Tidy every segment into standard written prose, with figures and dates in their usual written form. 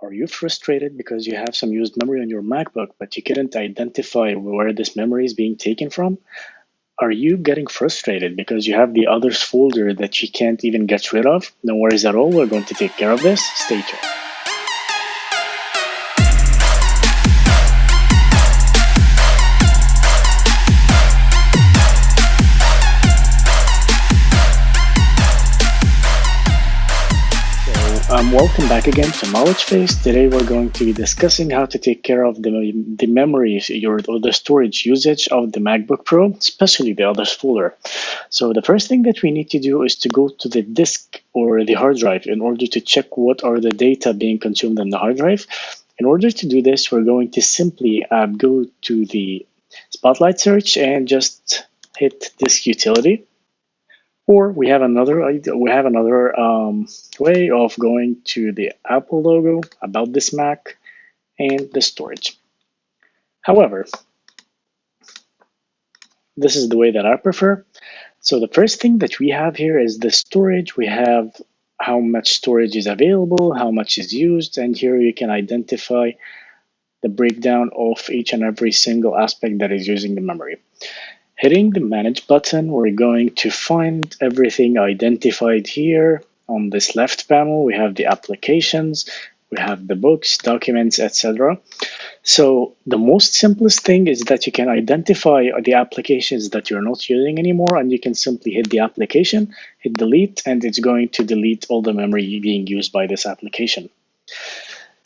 Are you frustrated because you have some used memory on your MacBook, but you couldn't identify where this memory is being taken from? Are you getting frustrated because you have the others folder that you can't even get rid of? No worries at all, we're going to take care of this. Stay tuned. Welcome back again to Knowledge Phase. Today we're going to be discussing how to take care of the memory or the storage usage of the MacBook Pro, especially the others folder. So the first thing that we need to do is to go to the disk or the hard drive in order to check what are the data being consumed on the hard drive. In order to do this, we're going to simply go to the Spotlight search and just hit disk utility. Or we have another way of going to the Apple logo, about this Mac, and the storage. However, this is the way that I prefer. So the first thing that we have here is the storage. We have how much storage is available, how much is used, and here you can identify the breakdown of each and every single aspect that is using the memory. Hitting the Manage button, we're going to find everything identified here. On this left panel, we have the applications, we have the books, documents, etc. So the most simplest thing is that you can identify the applications that you're not using anymore, and you can simply hit the application, hit delete, and it's going to delete all the memory being used by this application.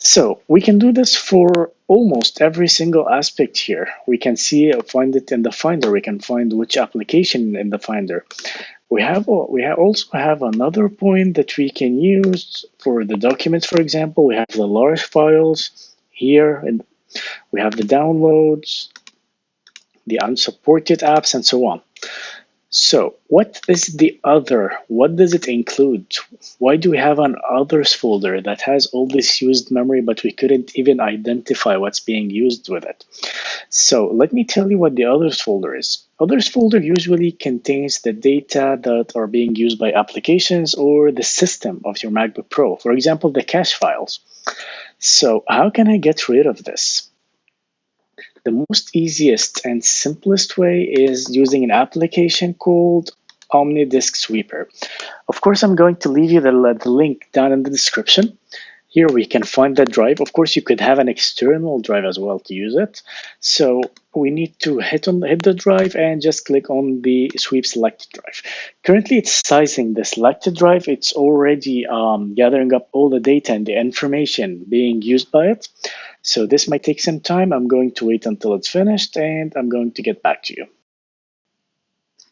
So we can do this for almost every single aspect here. We can find it in the Finder. We can find which application in the Finder. We also have another point that we can use for the documents. For example, we have the large files here, and we have the downloads, the unsupported apps, and so on. So what is the other? What does it include? Why do we have an others folder that has all this used memory, but we couldn't even identify what's being used with it? So let me tell you what the others folder is. Others folder usually contains the data that are being used by applications or the system of your MacBook Pro. For example, the cache files. So how can I get rid of this? The most easiest and simplest way is using an application called OmniDiskSweeper. Of course, I'm going to leave you the link down in the description. Here we can find that drive. Of course, you could have an external drive as well to use it. So we need to hit the drive and just click on the sweep selected drive. Currently, it's sizing the selected drive. It's already gathering up all the data and the information being used by it. So this might take some time. I'm going to wait until it's finished, and I'm going to get back to you.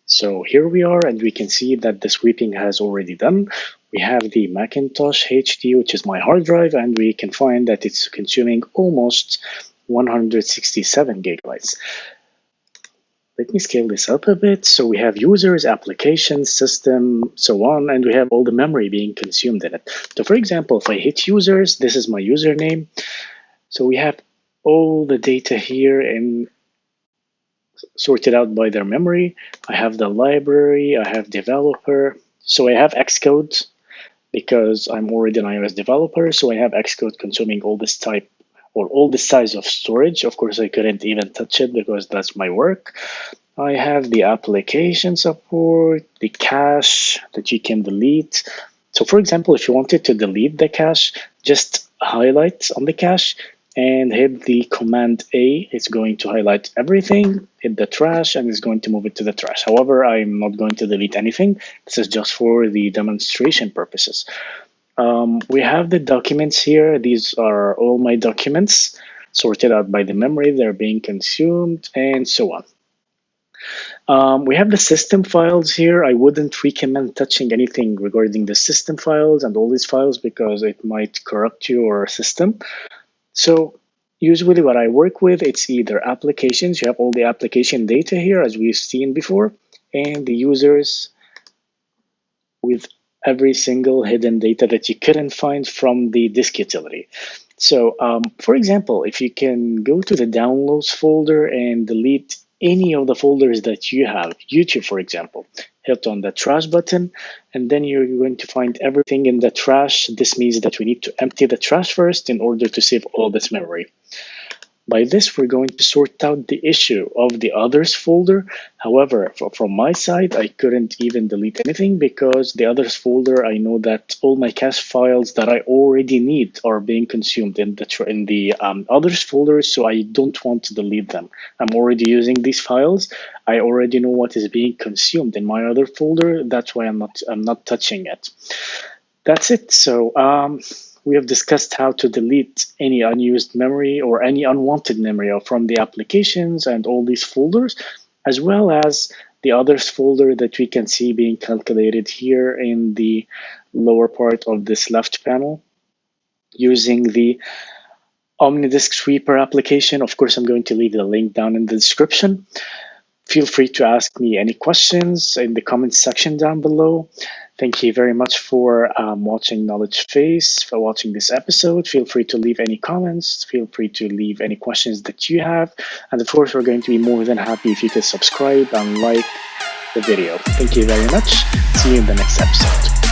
So here we are, and we can see that the sweeping has already done. We have the Macintosh HD, which is my hard drive, and we can find that it's consuming almost 167 gigabytes. Let me scale this up a bit. So we have users, applications, system, so on, and we have all the memory being consumed in it. So for example, if I hit users, this is my username. So we have all the data here and sorted out by their memory. I have the library, I have developer. So I have Xcode because I'm already an iOS developer. So I have Xcode consuming all this type or all the size of storage. Of course, I couldn't even touch it because that's my work. I have the application support, the cache that you can delete. So for example, if you wanted to delete the cache, just highlight on the cache and hit the Command A. It's going to highlight everything, hit the trash, and it's going to move it to the trash. However, I'm not going to delete anything. This is just for the demonstration purposes. We have the documents here. These are all my documents sorted out by the memory. They're being consumed and so on. We have the system files here. I wouldn't recommend touching anything regarding the system files and all these files because it might corrupt your system. So usually what I work with, it's either applications. You have all the application data here as we've seen before, and the users with every single hidden data that you couldn't find from the disk utility. So for example, if you can go to the downloads folder and delete any of the folders that you have, YouTube for example, hit on the trash button, and then you're going to find everything in the trash. This means that we need to empty the trash first in order to save all this memory. By this, we're going to sort out the issue of the others folder. However, from my side, I couldn't even delete anything because the others folder, I know that all my cache files that I already need are being consumed in the others folder, so I don't want to delete them. I'm already using these files. I already know what is being consumed in my other folder. That's why I'm not touching it. That's it. So we have discussed how to delete any unused memory or any unwanted memory from the applications and all these folders, as well as the others folder that we can see being calculated here in the lower part of this left panel using the OmniDiskSweeper application. Of course, I'm going to leave the link down in the description. Feel free to ask me any questions in the comments section down below. Thank you very much for watching Knowledge Face, for watching this episode. Feel free to leave any comments. Feel free to leave any questions that you have. And of course, we're going to be more than happy if you could subscribe and like the video. Thank you very much. See you in the next episode.